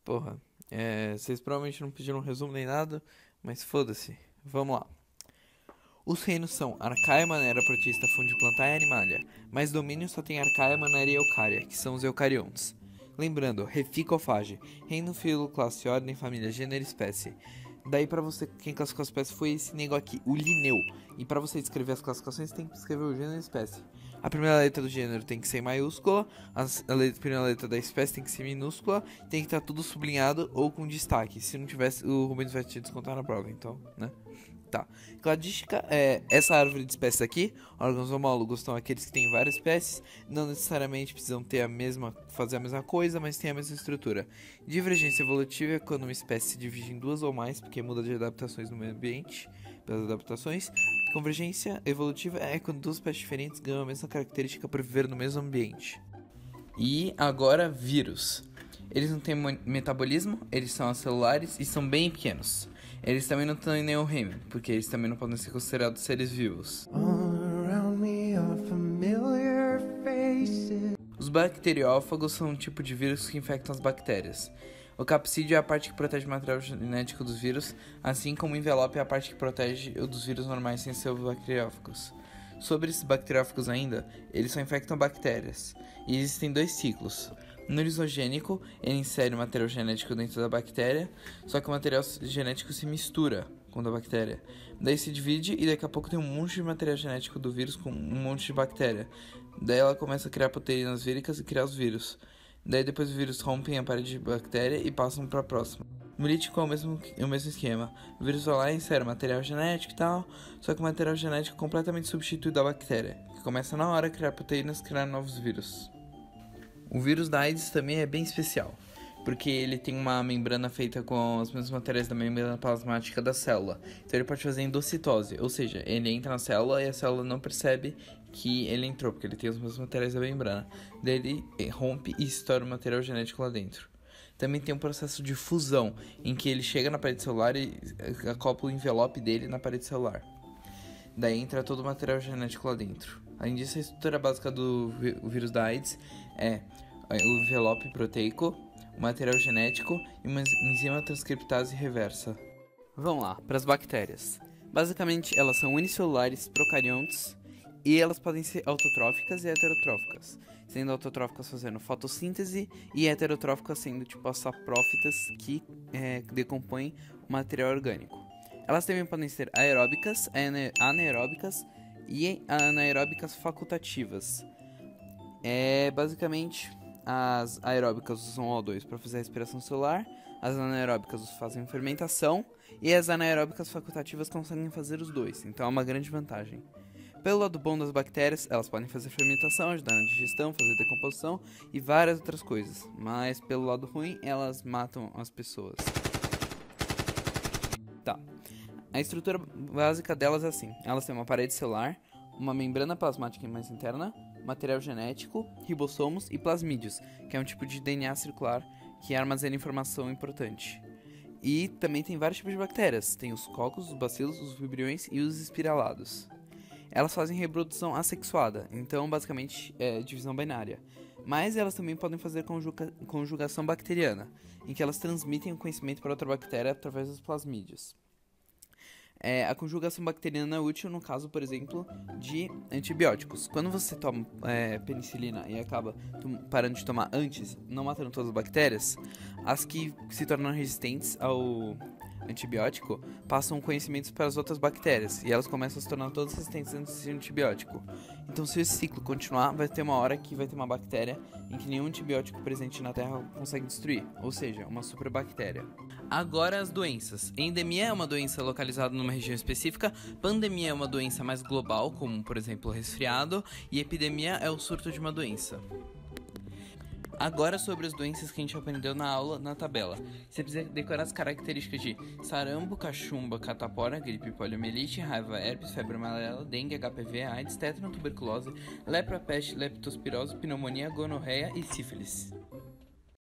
Porra, vocês provavelmente não pediram um resumo nem nada, mas foda-se. Vamos lá. Os reinos são Arcaia, Manera, Protista, Funde, Plantar e Animalia, mas domínio só tem Arcaia, Manera e Eucária, que são os Eucariontes. Lembrando, Reficofage, reino, filo, classe, ordem, família, gênero e espécie. Daí pra você, quem classificou as espécies foi esse nego aqui, o Linneu. E pra você descrever as classificações, tem que escrever o gênero e a espécie. A primeira letra do gênero tem que ser maiúscula, primeira letra da espécie tem que ser minúscula, tem que estar tudo sublinhado ou com destaque. Se não tivesse, o Rubens vai te descontar na prova, então, né? Tá. Cladística é essa árvore de espécies aqui. Órgãos homólogos são aqueles que têm várias espécies, não necessariamente precisam ter fazer a mesma coisa, mas têm a mesma estrutura. Divergência evolutiva é quando uma espécie se divide em duas ou mais, porque muda de adaptações no meio ambiente, pelas adaptações. Convergência evolutiva é quando duas espécies diferentes ganham a mesma característica por viver no mesmo ambiente. E agora, vírus. Eles não têm metabolismo, eles são acelulares e são bem pequenos. Eles também não estão em nenhum reino, porque eles também não podem ser considerados seres vivos. Os bacteriófagos são um tipo de vírus que infectam as bactérias. O capsídeo é a parte que protege o material genético dos vírus, assim como o envelope é a parte que protege o dos vírus normais sem ser os bacteriófagos. Sobre esses bacteriófagos ainda, eles só infectam bactérias, e existem dois ciclos. No lisogênico, ele insere o material genético dentro da bactéria, só que o material genético se mistura com o da bactéria. Daí se divide e daqui a pouco tem um monte de material genético do vírus com um monte de bactéria. Daí ela começa a criar proteínas víricas e criar os vírus. Daí depois os vírus rompem a parede de bactéria e passam para a próxima. No lítico é o mesmo esquema. O vírus vai lá e insere material genético e tal, só que o material genético é completamente substituído da bactéria, que começa na hora a criar proteínas e criar novos vírus. O vírus da AIDS também é bem especial, porque ele tem uma membrana feita com os mesmos materiais da membrana plasmática da célula. Então ele pode fazer endocitose, ou seja, ele entra na célula e a célula não percebe que ele entrou, porque ele tem os mesmos materiais da membrana. Daí ele rompe e estoura o material genético lá dentro. Também tem um processo de fusão, em que ele chega na parede celular e acopla o envelope dele na parede celular. Daí entra todo o material genético lá dentro. Além disso, a estrutura básica do vírus da AIDS é o envelope proteico, o material genético e uma enzima transcriptase reversa. Vamos lá, para as bactérias. Basicamente, elas são unicelulares, procariontes, e elas podem ser autotróficas e heterotróficas, sendo autotróficas fazendo fotossíntese e heterotróficas sendo tipo as saprófitas que decompõem o material orgânico. Elas também podem ser aeróbicas, anaeróbicas e anaeróbicas facultativas. Basicamente, as aeróbicas usam O2 para fazer a respiração celular, as anaeróbicas fazem fermentação e as anaeróbicas facultativas conseguem fazer os dois, então é uma grande vantagem. Pelo lado bom das bactérias, elas podem fazer fermentação, ajudar na digestão, fazer decomposição e várias outras coisas, mas pelo lado ruim, elas matam as pessoas. Tá. A estrutura básica delas é assim: elas têm uma parede celular, uma membrana plasmática mais interna, material genético, ribossomos e plasmídeos, que é um tipo de DNA circular que armazena informação importante. E também tem vários tipos de bactérias: tem os cocos, os bacilos, os vibriões e os espiralados. Elas fazem reprodução assexuada, então basicamente é divisão binária. Mas elas também podem fazer conjugação bacteriana, em que elas transmitem o conhecimento para outra bactéria através dos plasmídeos. A conjugação bacteriana é útil no caso, por exemplo, de antibióticos. Quando você toma penicilina e acaba parando de tomar antes, não matando todas as bactérias, as que se tornam resistentes ao antibiótico passam conhecimentos para as outras bactérias e elas começam a se tornar todas resistentes antes antibiótico. Então, se esse ciclo continuar, vai ter uma hora que vai ter uma bactéria em que nenhum antibiótico presente na Terra consegue destruir, ou seja, uma superbactéria. Agora as doenças. Endemia é uma doença localizada numa região específica, pandemia é uma doença mais global, como por exemplo resfriado, e epidemia é o surto de uma doença. Agora sobre as doenças que a gente aprendeu na aula, na tabela. Você precisa decorar as características de sarampo, cachumba, catapora, gripe, poliomielite, raiva, herpes, febre amarela, dengue, HPV, AIDS, tétano, tuberculose, lepra, peste, leptospirose, pneumonia, gonorreia e sífilis.